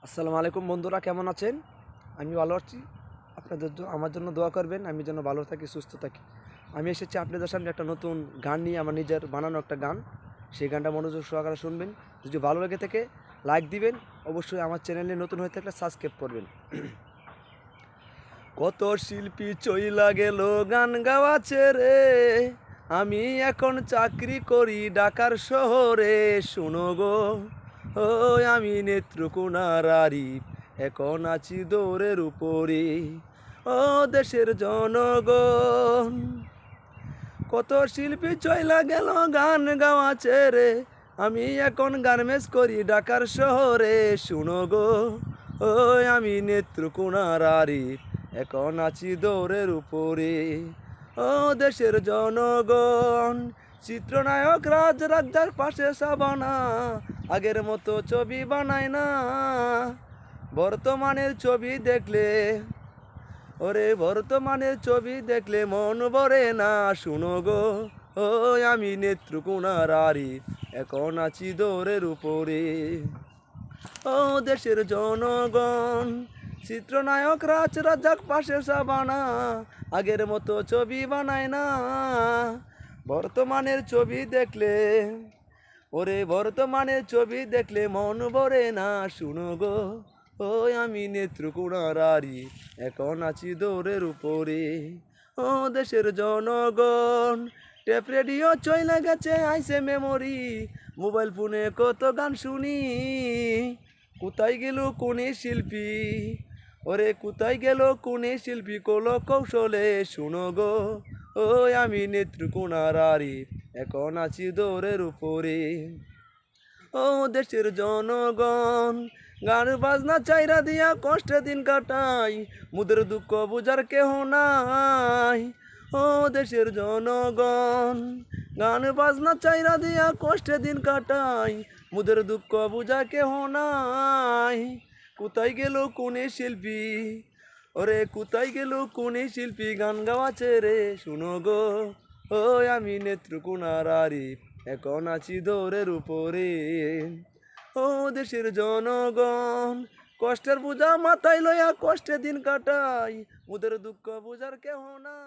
আসসালামু আলাইকুম বন্ধুরা, কেমন আছেন? আমি ভালো আছি। আপনাদের আমার জন্য দোয়া করবেন, আমি যেন ভালো থাকি, সুস্থ থাকি। আমি এসেছি আপনাদের সামনে একটা নতুন গান নিয়ে, আমার নিজের বানানো একটা গান। সেই গানটা মনোযোগ সহকারে শুনবেন। যদি ভালো লেগে থাকে লাইক দিবেন, অবশ্যই আমার চ্যানেলে নতুন হয়ে থাকলে সাবস্ক্রাইব করবেন। কত শিল্পী চইলা গেল গান গাওয়া ছেড়ে, আমি এখন চাকরি করি ঢাকার শহরে। শুনো গো, ও আমি নেত্রকোনার আরিফ, এখন আছি দৌড়ের উপরে। ও দেশের জনগণ, কত শিল্পী চইলা গেল গান গাওয়া ছেড়ে, আমি এখন গার্মেন্টস করি ঢাকার শহরে। শুনো গো, ও আমি নেত্রকোনার আরিফ, এখন আছি দৌড়ের উপরে। ও দেশের জনগণ, চিত্রনায়ক রাজ রাজ্জার পাশে সাবানা, আগের মতো ছবি বানায় না। বর্তমানের ছবি দেখলে, ওরে বর্তমানের ছবি দেখলে মন ভরে না। শুনো গো, ও আমি নেত্রকোনার আরিফ, এখন আছি দৌড়ের উপরে। ও দেশের জনগণ, চিত্রনায়ক রাজ রাজ্জাক পাশে সাবানা, আগের মতো ছবি বানায় না। বর্তমানের ছবি দেখলে, ওরে বর্তমানের ছবি দেখলে মন ভরে না। শুনো গো, ও আমি নেত্রকোনার আরিফ, এখন আছি দৌড়ের উপরে। ও দেশের জনগণ, টেপ রেডিও চইলা গেছে আইসে মেমোরি, মোবাইল ফোনে কত গান শুনি। কোথায় গেল কোনে শিল্পী, ওরে কোথায় গেল কোনে শিল্পী কল কৌশলে। শুনো গো, ও আমি নেত্রকোনার আরিফ, এখন আছি দৌড়ের উপরে। ও দেশের জনগণ, গান বাজনা চাইরা দিয়া কষ্টে দিন কাটাই, মুদের দুঃখ বুঝার কেহ নাই। ও দেশের জনগণ, গান বাজনা চাইরা দিয়া কষ্টে দিন কাটাই, মুদের দুঃখ বুঝা কেহ নাই। কোথায় গেল কোনে শিল্পী, ওরে কোথায় গেল কোনে শিল্পী গান গাওয়া ছেড়ে। শুনো গো, ও আমি নেত্রকোনার আরিফ, এখন আছি দৌড়ের উপরে। ও দেশের জনগণ, কষ্টের বোঝা মাথায় লইয়া কষ্টে দিন কাটাই, মুদের দুঃখ বুঝার কেহ না।